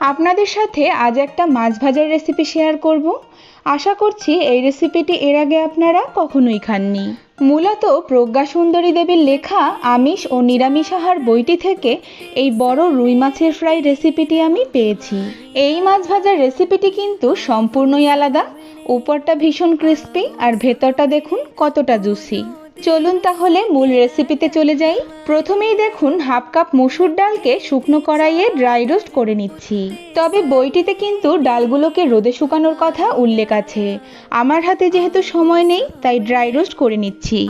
আপনাদের সাথে আজ একটা মাছ ভাজার রেসিপি শেয়ার করব। আশা করছি এই রেসিপিটি এর আগে আপনারা কখনোই খাননি। মূলত প্রজ্ঞা সুন্দরী দেবীর লেখা আমিষ ও নিরামিষ আহার বইটি থেকে এই বড় রুই মাছের ফ্রাই রেসিপিটি আমি পেয়েছি। এই মাছ ভাজার রেসিপিটি কিন্তু সম্পূর্ণই আলাদা। উপরটা ভীষণ ক্রিস্পি আর ভেতরটা দেখুন কতটা জুসি। চলুন তাহলে মূল রেসিপিতে চলে যাই। প্রথমেই দেখুন হাফ কাপ মসুর ডালকে শুকনো কড়াইয়ে ড্রাই রোস্ট করে নিচ্ছি। তবে বইটিতে কিন্তু ডালগুলোকে রোদে শুকানোর কথা উল্লেখ আছে। আমার হাতে যেহেতু সময় নেই তাই ড্রাই রোস্ট করে নিচ্ছি।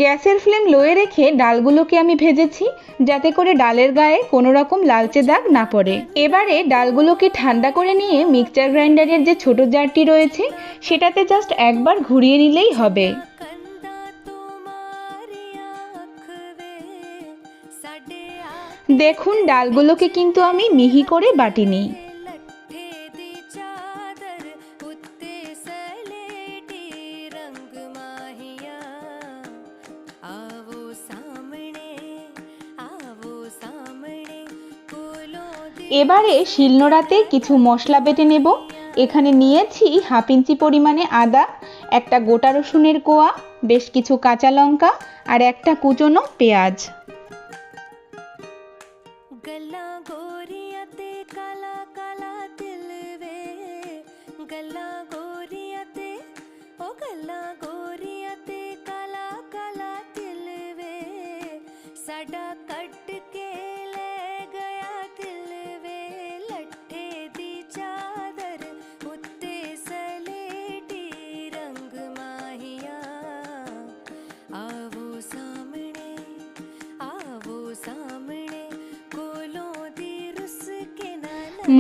গ্যাসের ফ্লেম লোয়ে রেখে ডালগুলোকে আমি ভেজেছি, যাতে করে ডালের গায়ে কোনো রকম লালচে দাগ না পড়ে। এবারে ডালগুলোকে ঠান্ডা করে নিয়ে মিক্সচার গ্রাইন্ডারের যে ছোট জারটি রয়েছে সেটাতে জাস্ট একবার ঘুরিয়ে নিলেই হবে। দেখুন ডালগুলোকে কিন্তু আমি মিহি করে বাটিনি। এবারে শিলনোড়াতে কিছু মশলা বেটে নেব। এখানে নিয়েছি হাফ ইঞ্চি পরিমাণে আদা, একটা গোটা রসুনের কোয়া, বেশ কিছু কাঁচা লঙ্কা আর একটা কুচনো পেঁয়াজ।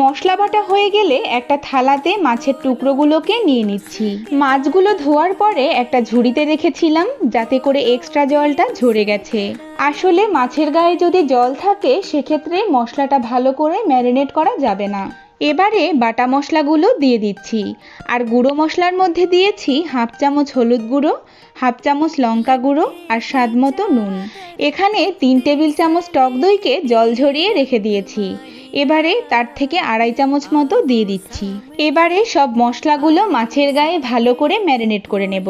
মশলা বাটা হয়ে গেলে একটা থালাতে মাছের টুকরোগুলোকে নিয়ে নিচ্ছি। মাছগুলো ধোয়ার পরে একটা ঝুড়িতে রেখেছিলাম, যাতে করে এক্সট্রা জলটা ঝরে গেছে। আসলে মাছের গায়ে যদি জল থাকে সেক্ষেত্রে মশলাটা ভালো করে ম্যারিনেট করা যাবে না। এবারে বাটা মশলাগুলো দিয়ে দিচ্ছি। আর গুঁড়ো মশলার মধ্যে দিয়েছি হাফ চামচ হলুদ গুঁড়ো, হাফ চামচ লঙ্কা গুঁড়ো আর স্বাদ মতো নুন। এখানে 3 টেবিল চামচ টক দইকে জল ঝরিয়ে রেখে দিয়েছি। এবারে তার থেকে 2.5 চামচ মতো দিয়ে দিচ্ছি। এবারে সব মশলাগুলো মাছের গায়ে ভালো করে ম্যারিনেট করে নেব।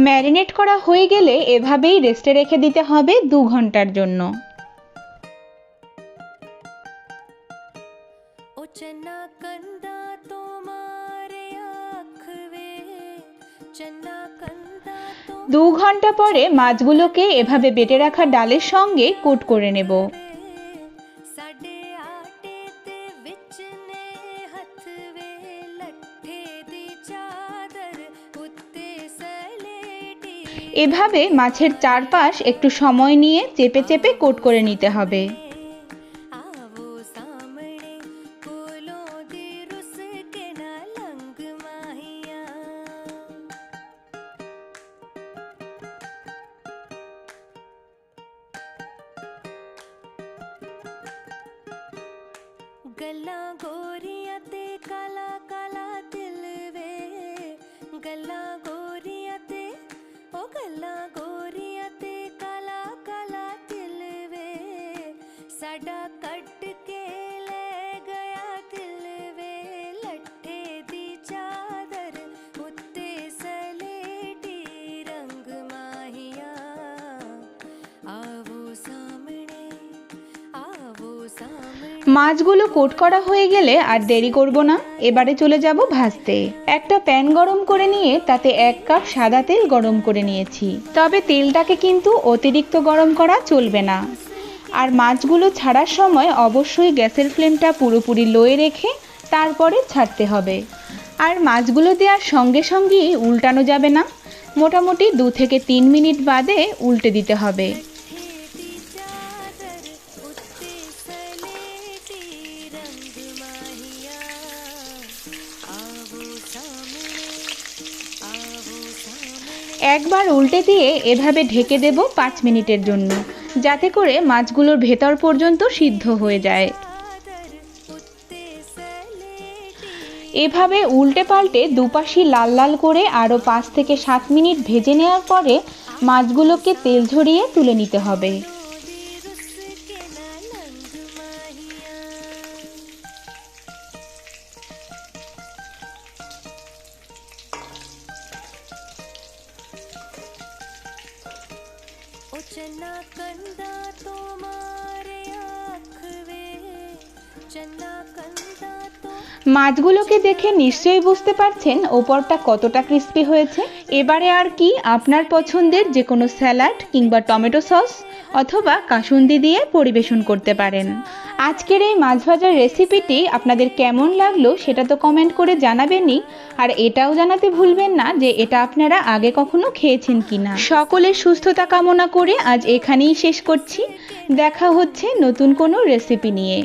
ম্যারিনেট করা হয়ে গেলে এভাবেই রেস্টে রেখে দিতে হবে 2 ঘন্টার জন্য। দু ঘন্টা পরে মাছগুলোকে এভাবে বেটে রাখা ডালের সঙ্গে কোট করে নেব। এভাবে মাছের চারপাশ একটু সময় নিয়ে চেপে চেপে কোট করে নিতে হবে। गल्ला गोरिया ते काला काला दिल वे, गल्ला गोरिया ते ओ गल्ला गोरिया ते काला काला दिल वे, साडा कट के ले गया दिल वे, लट्ठे दी चादर उत्ते सलेटी रंग माहिया, आवो सामने आवो सामने। মাছগুলো কোট করা হয়ে গেলে আর দেরি করব না, এবারে চলে যাব ভাজতে। একটা প্যান গরম করে নিয়ে তাতে 1 কাপ সাদা তেল গরম করে নিয়েছি। তবে তেলটাকে কিন্তু অতিরিক্ত গরম করা চলবে না। আর মাছগুলো ছাড়ার সময় অবশ্যই গ্যাসের ফ্লেমটা পুরোপুরি লোয়ে রেখে তারপরে ছাড়তে হবে। আর মাছগুলো দেওয়ার সঙ্গে সঙ্গেই উল্টানো যাবে না, মোটামুটি 2 থেকে 3 মিনিট বাদে উল্টে দিতে হবে। একবার উল্টে দিয়ে এভাবে ঢেকে দেব 5 মিনিটের জন্য, যাতে করে মাছগুলোর ভেতর পর্যন্ত সিদ্ধ হয়ে যায়। এভাবে উল্টে পাল্টে দুপাশই লাল লাল করে আরও 5 থেকে 7 মিনিট ভেজে নেওয়ার পরে মাছগুলোকে তেল ঝরিয়ে তুলে নিতে হবে। মাছগুলোকে দেখে নিশ্চয়ই বুঝতে পারছেন ওপরটা কতটা ক্রিস্পি হয়েছে। এবারে আর কি আপনার পছন্দের যে কোনো স্যালাড কিংবা টমেটো সস অথবা কাসুন্দি দিয়ে পরিবেশন করতে পারেন। আজকের এই মাছ ভাজার রেসিপিটি আপনাদের কেমন লাগলো সেটা তো কমেন্ট করে জানাবেনই, আর এটাও জানাতে ভুলবেন না যে এটা আপনারা আগে কখনো খেয়েছেন কিনা। সকলের সুস্থতা কামনা করে আজ এখানেই শেষ করছি। দেখা হচ্ছে নতুন কোনো রেসিপি নিয়ে।